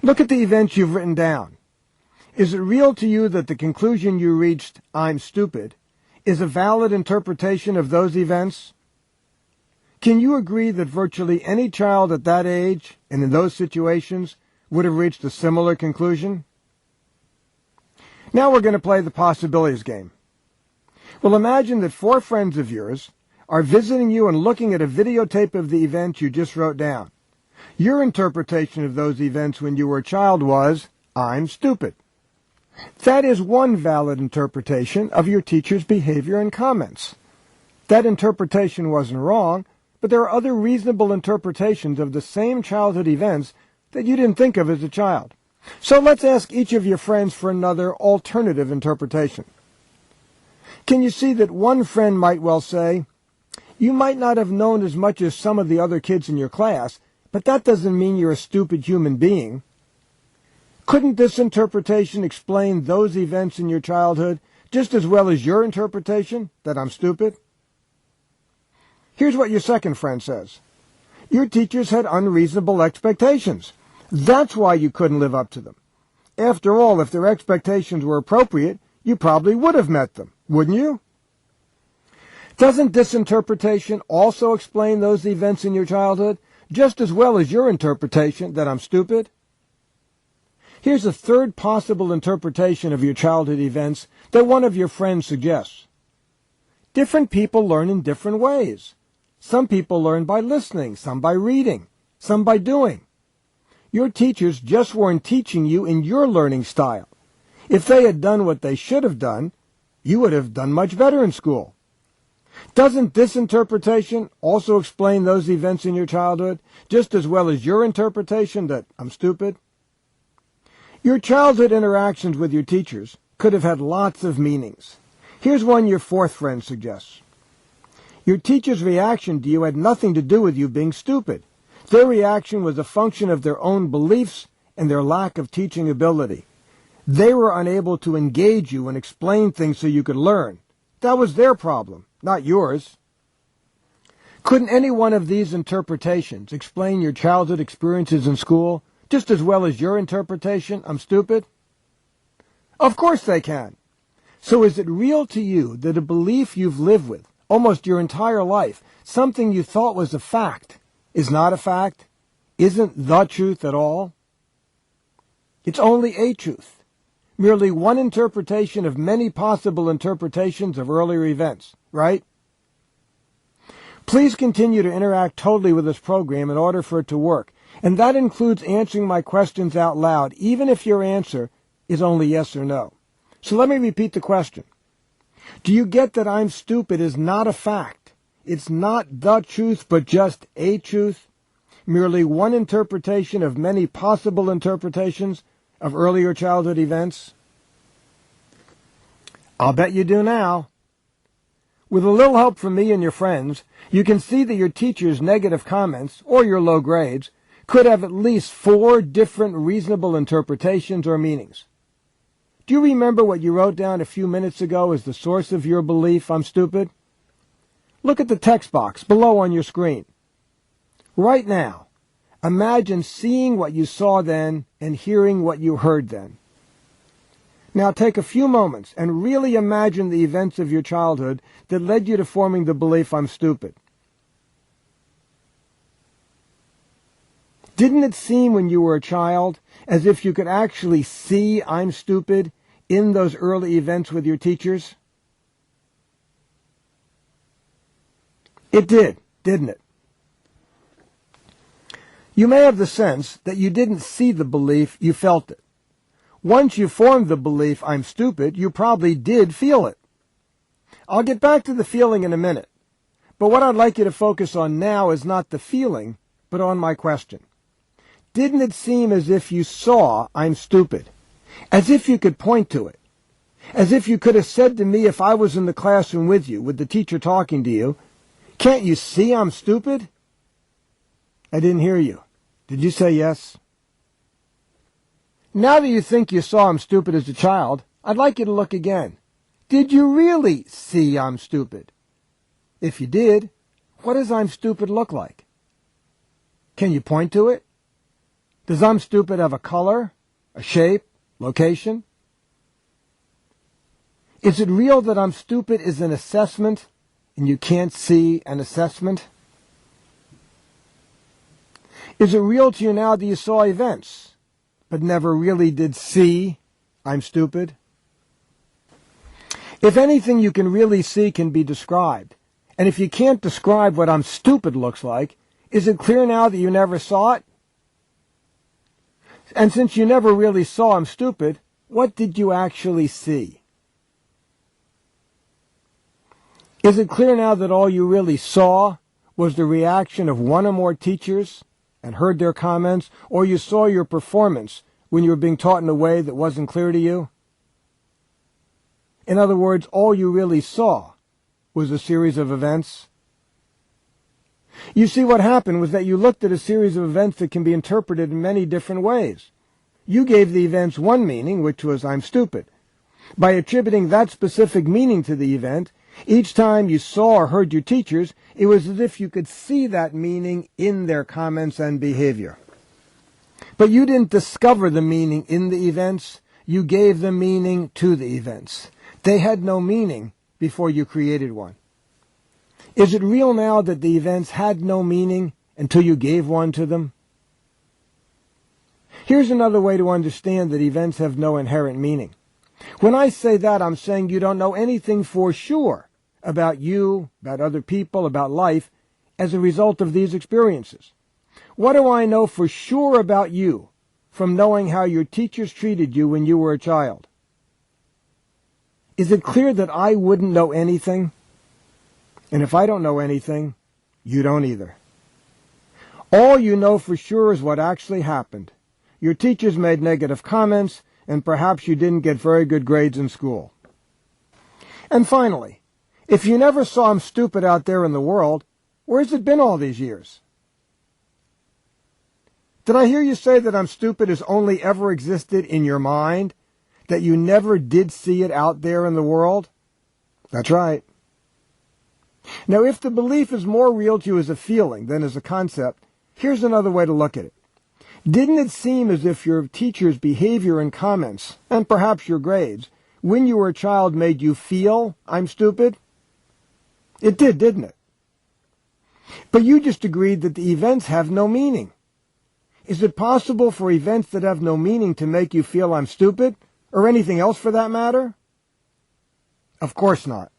Look at the events you've written down. Is it real to you that the conclusion you reached, "I'm stupid," is a valid interpretation of those events? Can you agree that virtually any child at that age and in those situations would have reached a similar conclusion? Now we're going to play the possibilities game. Well, imagine that 4 friends of yours are visiting you and looking at a videotape of the events you just wrote down. Your interpretation of those events when you were a child was, "I'm stupid." That is one valid interpretation of your teacher's behavior and comments. That interpretation wasn't wrong, but there are other reasonable interpretations of the same childhood events that you didn't think of as a child. So let's ask each of your friends for another alternative interpretation. Can you see that one friend might well say, "You might not have known as much as some of the other kids in your class, but that doesn't mean you're a stupid human being"? Couldn't this interpretation explain those events in your childhood just as well as your interpretation, that I'm stupid? Here's what your second friend says. Your teachers had unreasonable expectations. That's why you couldn't live up to them. After all, if their expectations were appropriate, you probably would have met them, wouldn't you? Doesn't this interpretation also explain those events in your childhood just as well as your interpretation, that I'm stupid? Here's a third possible interpretation of your childhood events that one of your friends suggests. Different people learn in different ways. Some people learn by listening, some by reading, some by doing. Your teachers just weren't teaching you in your learning style. If they had done what they should have done, you would have done much better in school. Doesn't this interpretation also explain those events in your childhood just as well as your interpretation, that I'm stupid? Your childhood interactions with your teachers could have had lots of meanings. Here's one your fourth friend suggests. Your teacher's reaction to you had nothing to do with you being stupid. Their reaction was a function of their own beliefs and their lack of teaching ability. They were unable to engage you and explain things so you could learn. That was their problem, not yours. Couldn't any one of these interpretations explain your childhood experiences in school just as well as your interpretation, I'm stupid? Of course they can. So is it real to you that a belief you've lived with almost your entire life, something you thought was a fact, is not a fact, isn't the truth at all? It's only a truth, merely one interpretation of many possible interpretations of earlier events, right? Please continue to interact totally with this program in order for it to work, and that includes answering my questions out loud, even if your answer is only yes or no. So let me repeat the question. Do you get that I'm stupid is not a fact? It's not the truth, but just a truth? Merely one interpretation of many possible interpretations of earlier childhood events? I'll bet you do now. With a little help from me and your friends, you can see that your teacher's negative comments, or your low grades, could have at least 4 different reasonable interpretations or meanings. Do you remember what you wrote down a few minutes ago as the source of your belief, I'm stupid? Look at the text box below on your screen. Right now, imagine seeing what you saw then and hearing what you heard then. Now take a few moments and really imagine the events of your childhood that led you to forming the belief, I'm stupid. Didn't it seem when you were a child as if you could actually see I'm stupid in those early events with your teachers? It did, didn't it? You may have the sense that you didn't see the belief, you felt it. Once you formed the belief, I'm stupid, you probably did feel it. I'll get back to the feeling in a minute, but what I'd like you to focus on now is not the feeling, but on my question. Didn't it seem as if you saw I'm stupid? As if you could point to it? As if you could have said to me if I was in the classroom with you, with the teacher talking to you, "Can't you see I'm stupid?" I didn't hear you. Did you say yes? Now that you think you saw I'm stupid as a child, I'd like you to look again. Did you really see I'm stupid? If you did, what does I'm stupid look like? Can you point to it? Does I'm stupid have a color, a shape, location? Is it real that I'm stupid is an assessment and you can't see an assessment? Is it real to you now that you saw events but never really did see I'm stupid? If anything you can really see can be described, and if you can't describe what I'm stupid looks like, is it clear now that you never saw it? And since you never really saw I'm stupid, what did you actually see? Is it clear now that all you really saw was the reaction of one or more teachers and heard their comments, or you saw your performance when you were being taught in a way that wasn't clear to you? In other words, all you really saw was a series of events. You see, what happened was that you looked at a series of events that can be interpreted in many different ways. You gave the events one meaning, which was I'm stupid. By attributing that specific meaning to the event, each time you saw or heard your teachers, it was as if you could see that meaning in their comments and behavior. But you didn't discover the meaning in the events. You gave the meaning to the events. They had no meaning before you created one. Is it real now that the events had no meaning until you gave one to them? Here's another way to understand that events have no inherent meaning. When I say that, I'm saying you don't know anything for sure about you, about other people, about life as a result of these experiences. What do I know for sure about you from knowing how your teachers treated you when you were a child? Is it clear that I wouldn't know anything? And if I don't know anything, you don't either. All you know for sure is what actually happened. Your teachers made negative comments, and perhaps you didn't get very good grades in school. And finally, if you never saw I'm stupid out there in the world, where's it been all these years? Did I hear you say that I'm stupid has only ever existed in your mind? That you never did see it out there in the world? That's right. Now, if the belief is more real to you as a feeling than as a concept, here's another way to look at it. Didn't it seem as if your teacher's behavior and comments, and perhaps your grades, when you were a child made you feel I'm stupid? It did, didn't it? But you just agreed that the events have no meaning. Is it possible for events that have no meaning to make you feel I'm stupid? Or anything else for that matter? Of course not.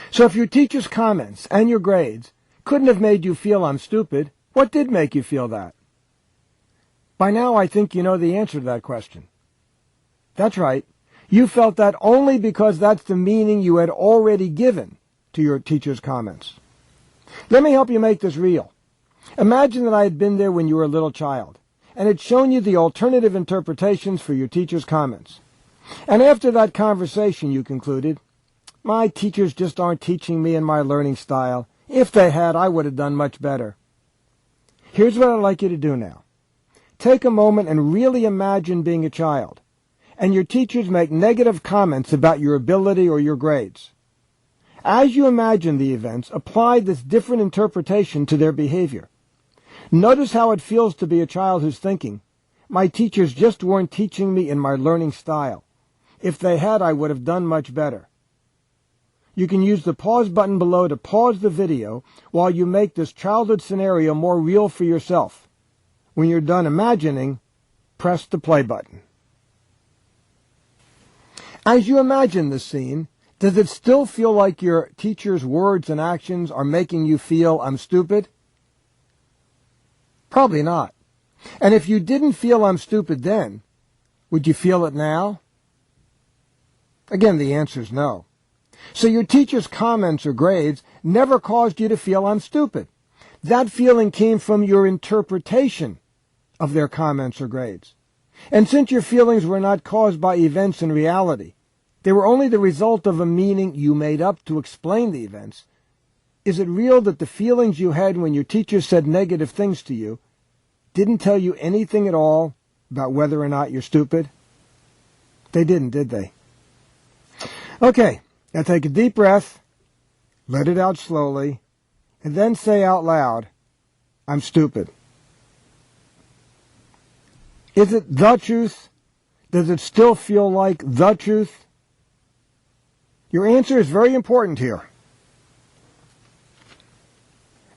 So if your teacher's comments and your grades couldn't have made you feel I'm stupid, what did make you feel that? By now I think you know the answer to that question. That's right. You felt that only because that's the meaning you had already given to your teacher's comments. Let me help you make this real. Imagine that I had been there when you were a little child, and had shown you the alternative interpretations for your teacher's comments. And after that conversation you concluded, my teachers just aren't teaching me in my learning style. If they had, I would have done much better. Here's what I'd like you to do now. Take a moment and really imagine being a child, and your teachers make negative comments about your ability or your grades. As you imagine the events, apply this different interpretation to their behavior. Notice how it feels to be a child who's thinking, my teachers just weren't teaching me in my learning style. If they had, I would have done much better. You can use the pause button below to pause the video while you make this childhood scenario more real for yourself. When you're done imagining, press the play button. As you imagine this scene, does it still feel like your teacher's words and actions are making you feel I'm stupid? Probably not. And if you didn't feel I'm stupid then, would you feel it now? Again, the answer is no. So your teacher's comments or grades never caused you to feel I'm stupid. That feeling came from your interpretation of their comments or grades. And since your feelings were not caused by events in reality, they were only the result of a meaning you made up to explain the events, is it real that the feelings you had when your teacher said negative things to you didn't tell you anything at all about whether or not you're stupid? They didn't, did they? Okay, now take a deep breath, let it out slowly, and then say out loud, I'm stupid. Is it the truth? Does it still feel like the truth? Your answer is very important here.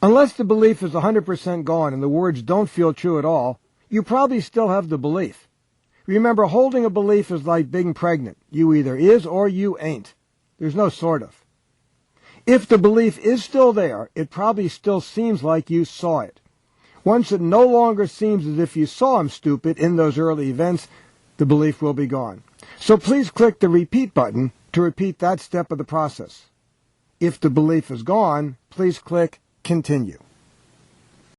Unless the belief is 100% gone and the words don't feel true at all, you probably still have the belief. Remember, holding a belief is like being pregnant. You either is or you ain't. There's no sort of. If the belief is still there, it probably still seems like you saw it. Once it no longer seems as if you saw him stupid in those early events, the belief will be gone. So please click the repeat button to repeat that step of the process. If the belief is gone, please click continue.